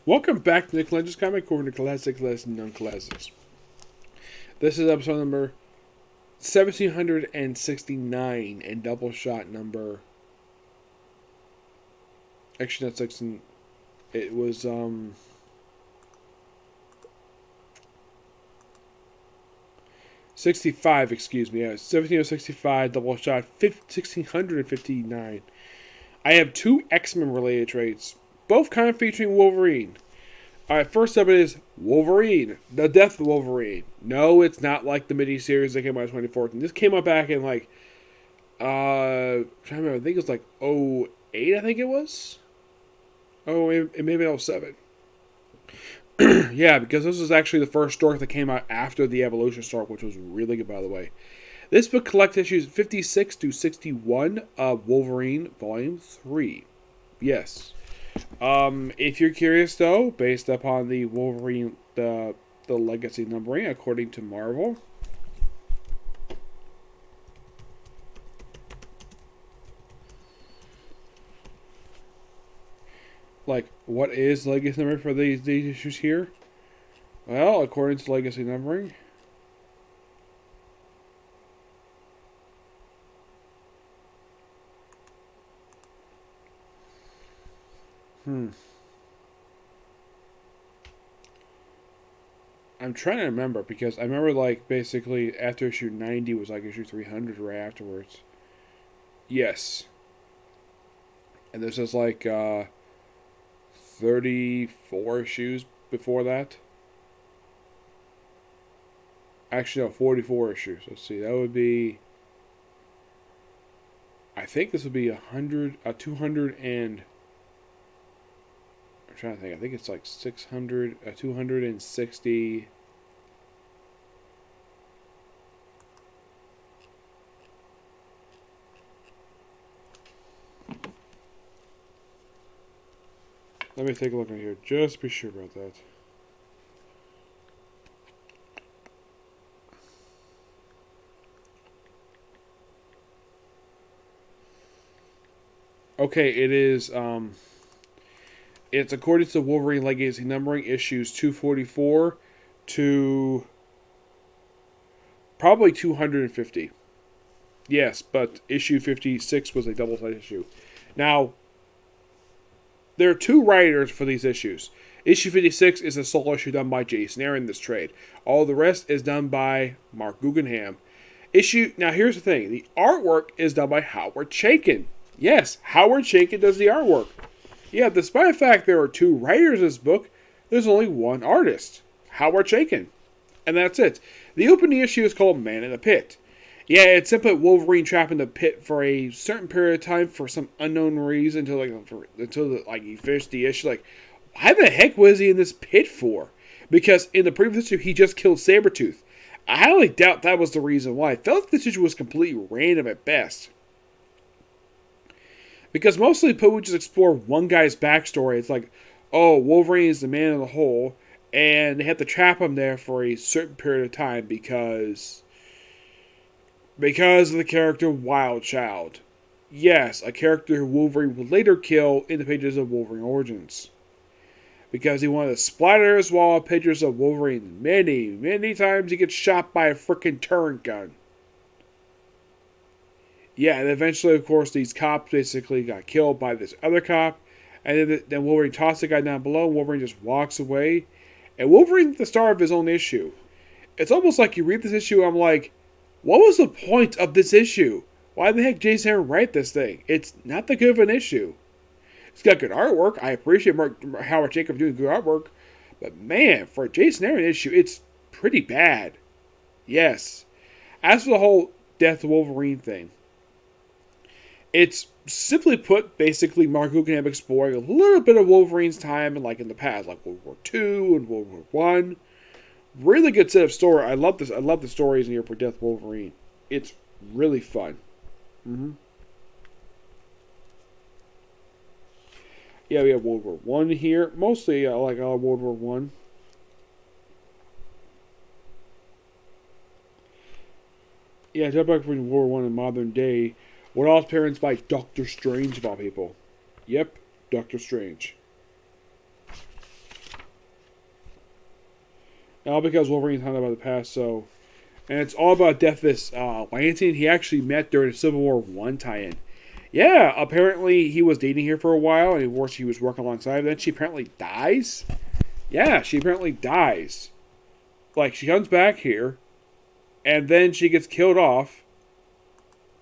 Welcome back to Nick Lenz's Comic Corner, Classic, Classic, Non-Classics. This is episode number 1769 and Doubleshot number... Actually, not 16. It was, 65, excuse me. Yeah, 1765, Doubleshot, 1659. I have two X-Men related traits, both kind of featuring Wolverine. Alright, first up is Wolverine, the Death Wolverine. No, it's not like the miniseries that came out in 2014. This came out back in like, I'm trying to remember, I think it was like '08, I think it was? Oh, maybe '07. Yeah, because this was actually the first story that came out after the Evolution story, which was really good, by the way. This book collects issues 56 to 61 of Wolverine Volume 3. Yes. If you're curious, though, based upon the Wolverine, the legacy numbering, according to Marvel, like, what is legacy numbering for these issues here? Well, according to legacy numbering, I'm trying to remember, because I remember, like, basically after issue 90 was like issue 300 right afterwards. Yes. And this is like 34 issues before that. Actually, no, 44 issues. Let's see, that would be... I think this would be 200 and... I'm trying to think. I think it's like 260. Let me take a look at here. Just be sure about that. Okay, it is, it's according to Wolverine Legacy numbering, issues 244 to probably 250. Yes, but issue 56 was a double-sided issue. Now, there are two writers for these issues. Issue 56 is a solo issue done by Jason Aaron in this trade. All the rest is done by Mark Guggenheim. Now, here's the thing. The artwork is done by Howard Chaykin. Yes, Howard Chaykin does the artwork. Yeah, despite the fact there are two writers in this book, there's only one artist, Howard Chaykin. And that's it. The opening issue is called Man in the Pit. Yeah, it's simply Wolverine trapped in the pit for a certain period of time for some unknown reason until he finished the issue. Like, why the heck was he in this pit for? Because in the previous issue, he just killed Sabretooth. I highly doubt that was the reason why. I felt like this issue was completely random at best. Because mostly people would just explore one guy's backstory. It's like, oh, Wolverine is the man in the hole, and they have to trap him there for a certain period of time because of the character Wild Child. Yes, a character who Wolverine would later kill in the pages of Wolverine Origins. Because he wanted to splatter his wall of pictures of Wolverine many, many times he gets shot by a freaking turret gun. Yeah, and eventually, of course, these cops basically got killed by this other cop. And then Wolverine tosses the guy down below, and Wolverine just walks away. And Wolverine's the star of his own issue. It's almost like you read this issue, and I'm like, what was the point of this issue? Why the heck Jason Aaron write this thing? It's not that good of an issue. It's got good artwork. I appreciate Howard Jacob doing good artwork. But man, for a Jason Aaron issue, it's pretty bad. Yes. As for the whole Death Wolverine thing, it's simply put, basically Mark Guggenheim exploring a little bit of Wolverine's time in the past, like World War II and World War One. Really good set of story. I love this. I love the stories in here for Death Wolverine. It's really fun. Yeah, we have World War One here. Mostly I like World War One. Yeah, jump back between World War One and modern day. What all appearance by Doctor Strange of all people. Yep, Doctor Strange. All because Wolverine's talking about the past, so... And it's all about death of this Lancean he actually met during the Civil War 1 tie-in. Yeah, apparently he was dating her for a while, and of course he was working alongside. Then she apparently dies. Yeah, she apparently dies. Like, she comes back here, and then she gets killed off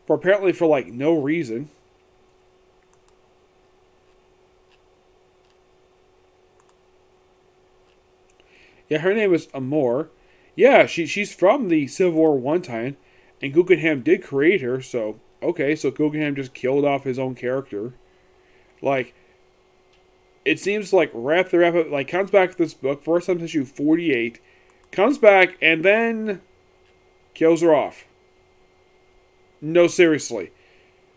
for like no reason. Yeah, her name is Amor. Yeah, she's from the Civil War 1 tie-in, and Guggenheim did create her, so okay, so Guggenheim just killed off his own character. Like, it seems like wrap up, like, comes back to this book, first time issue 48, comes back, and then kills her off. No, seriously.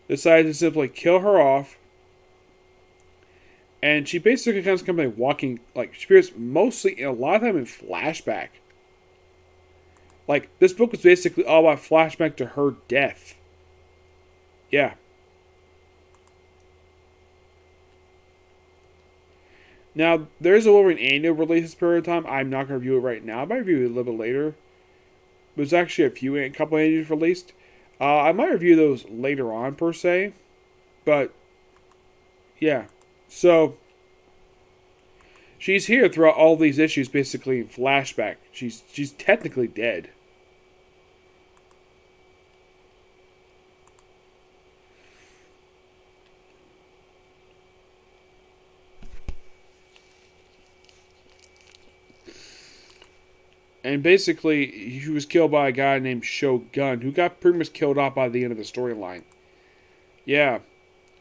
Decides to simply kill her off, and she basically kind of like walking, like, she appears mostly, a lot of time in flashback. Like, this book was basically all about flashback to her death. Yeah. Now, there's a Wolverine annual release this period of time. I'm not going to review it right now. I might review it a little bit later. There's actually a couple annuals released. I might review those later on, per se. But, yeah. So, she's here throughout all these issues, basically in flashback. She's technically dead. And basically, he was killed by a guy named Shogun, who got pretty much killed off by the end of the storyline. Yeah.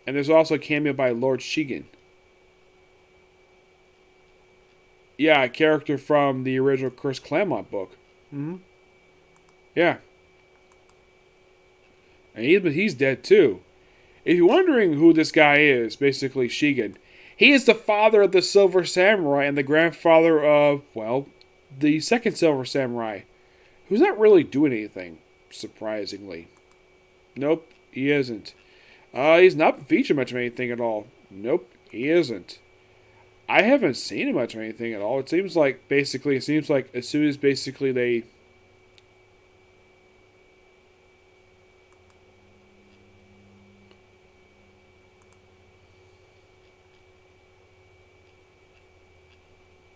And there's also a cameo by Lord Shigen. Yeah, a character from the original Chris Claremont book. Mm-hmm. Yeah. And he's dead too. If you're wondering who this guy is, basically Shigen, he is the father of the Silver Samurai and the grandfather of, well, the second Silver Samurai, who's not really doing anything, surprisingly. Nope, he isn't. He's not featured much of anything at all. Nope, he isn't. I haven't seen him much of anything at all. It seems like as soon as basically they...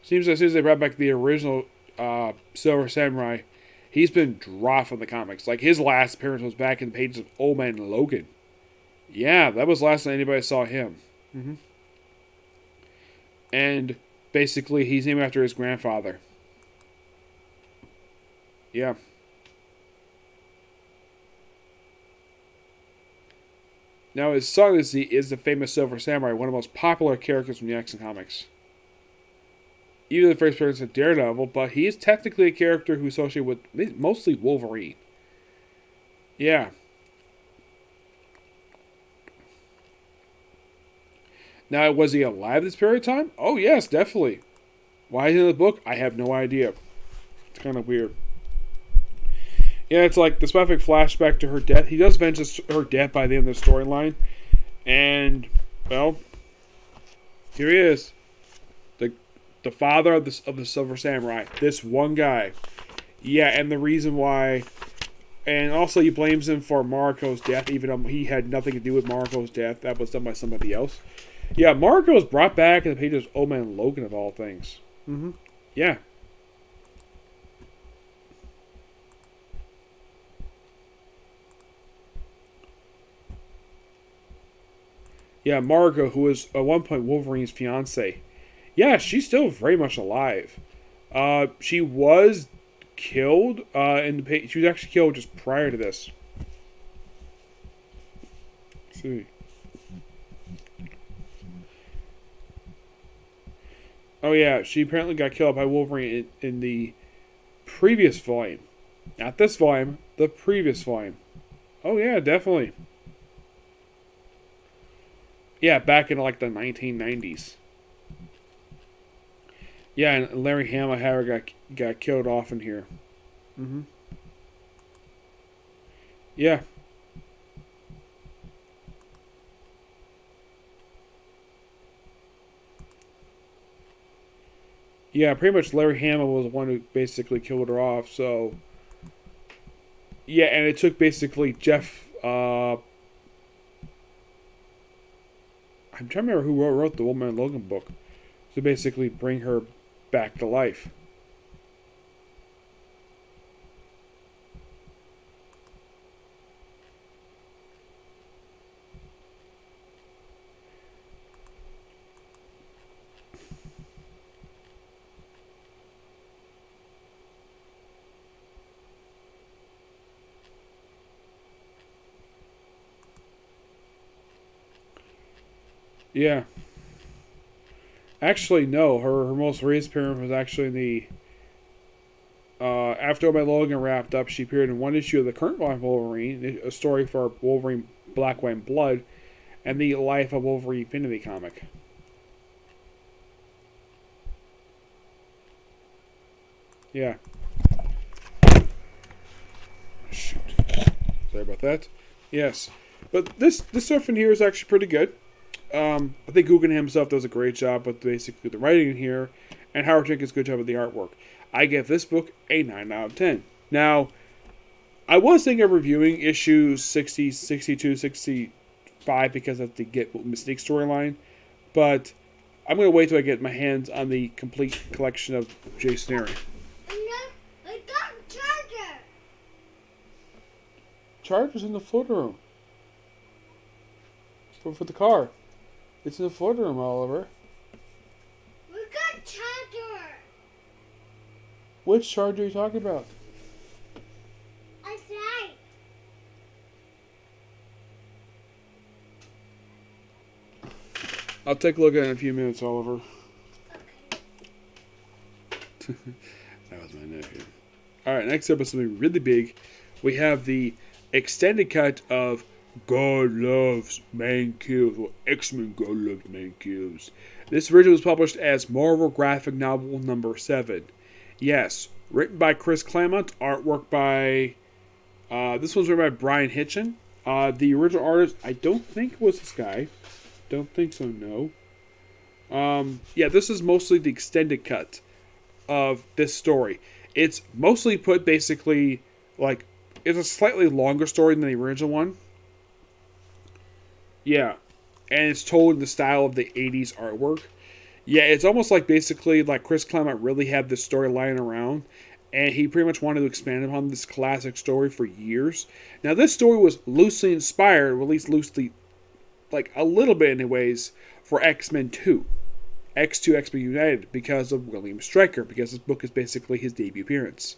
Seems as soon as they brought back the original Silver Samurai, he's been dropped from the comics. Like, his last appearance was back in the pages of Old Man Logan. Yeah, that was the last time anybody saw him. Mm-hmm. And basically, he's named after his grandfather. Yeah. Now, his son is the famous Silver Samurai, one of the most popular characters from the X-Men comics. Even the first appearance of Daredevil, but he is technically a character who's associated with mostly Wolverine. Yeah. Now, was he alive this period of time? Oh, yes, definitely. Why is he in the book? I have no idea. It's kind of weird. Yeah, it's like the specific flashback to her death. He does mention her death by the end of the storyline. And, well, here he is. The father of the Silver Samurai. This one guy. Yeah, and the reason why... And also he blames him for Mariko's death, even though he had nothing to do with Mariko's death. That was done by somebody else. Yeah, Mariko was brought back in the pages of Old Man Logan, of all things. Mm-hmm. Yeah. Yeah, Mariko, who was at one point Wolverine's fiancée. Yeah, she's still very much alive. She was killed she was actually killed just prior to this. Let's see. Oh yeah, she apparently got killed by Wolverine in the previous volume. Not this volume, the previous volume. Oh yeah, definitely. Yeah, back in like the 1990s. Yeah, and Larry Hama got killed off in here. Mm-hmm. Yeah. Yeah, pretty much Larry Hamill was the one who basically killed her off. So yeah, and it took basically Jeff. I'm trying to remember who wrote the Wolverine Logan book to basically bring her back to life. Yeah. Actually, no. Her most recent appearance was actually in the. After my Logan wrapped up, she appeared in one issue of the current line of Wolverine, a story for Wolverine Black, White, and Blood, and the Life of Wolverine Infinity comic. Yeah. Shoot. Sorry about that. Yes. But this stuff in here is actually pretty good. I think Guggenheim himself does a great job with basically the writing in here, and Howard Chaykin does a good job with the artwork. I give this book a 9 out of 10. Now, I was thinking of reviewing issues 60, 62, 65 because of the Get Mystique storyline, but I'm going to wait till I get my hands on the complete collection of Jason Aaron. I got a charger. Charger's in the foot room. For the car. It's in the foot room, Oliver. We got charger. Which charger are you talking about? I said. I'll take a look at it in a few minutes, Oliver. Okay. That was my nephew. Alright, next up is something really big. We have the extended cut of God Loves Man Kills, or X-Men God Loves Man Kills. This originally was published as Marvel Graphic Novel number 7. Yes, written by Chris Claremont, artwork by, this one's written by Brian Hitchen. The original artist, I don't think was this guy. Don't think so, no. Yeah, this is mostly the extended cut of this story. It's mostly put basically, like, it's a slightly longer story than the original one. Yeah, and it's told in the style of the 80s artwork. Yeah, it's almost like basically like Chris Claremont really had this story lying around, and he pretty much wanted to expand upon this classic story for years. Now, this story was loosely inspired, or at least loosely, like a little bit anyways, for X-Men 2. X2 X-Men United, because of William Stryker, because this book is basically his debut appearance.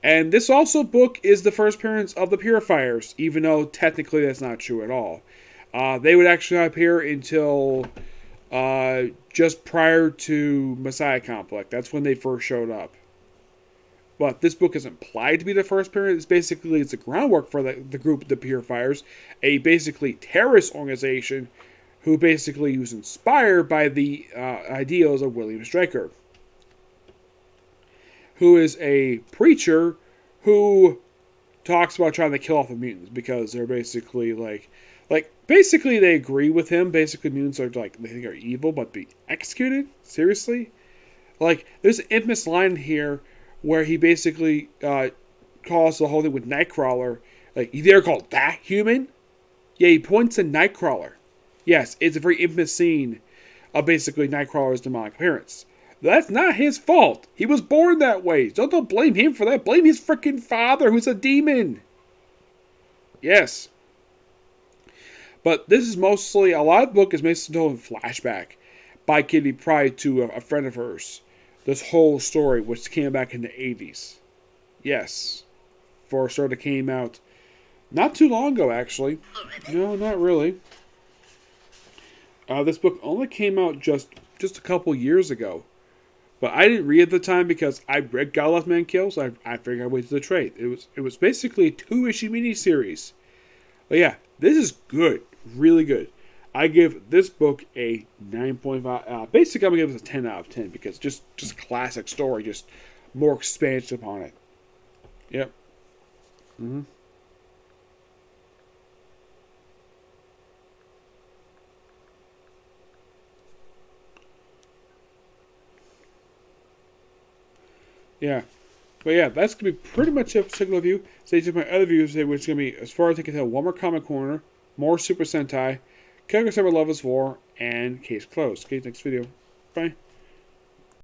And this also book is the first appearance of the Purifiers, even though technically that's not true at all. They would actually not appear until just prior to Messiah Complex. That's when they first showed up. But this book is implied to be the first appearance. It's a groundwork for the group, the Purifiers, a basically terrorist organization who basically was inspired by the ideals of William Stryker, who is a preacher who talks about trying to kill off the mutants because they're basically like basically they agree with him. Basically, mutants are like they think are evil, but be executed. Seriously, like there's an infamous line here where he basically calls the whole thing with Nightcrawler. Like, you dare call that human? Yeah, he points to Nightcrawler. Yes, it's a very infamous scene of basically Nightcrawler's demonic appearance. That's not his fault. He was born that way. So don't blame him for that. Blame his freaking father, who's a demon. Yes. But this is mostly, a lot of the book is mostly told in flashback by Kitty Pryde to a friend of hers. This whole story, which came back in the 80s. Yes. For a story that came out not too long ago, actually. No, not really. This book only came out just a couple years ago. But I didn't read it at the time because I read God Loves Man Kills. I figured I'd wait to the trade. It was basically a 2-issue miniseries. But yeah, this is good. Really good. I give this book a 9.5. Basically, I'm going to give it a 10 out of 10 because just classic story. Just more expansion upon it. Yep. Mm-hmm. Yeah. But yeah, that's going to be pretty much a single review. Stay tuned for my other reviews, which is going to be, as far as I can tell, one more Comic Corner, more Super Sentai, Character Cyber Levels 4, and Case Closed. Okay, next video. Bye.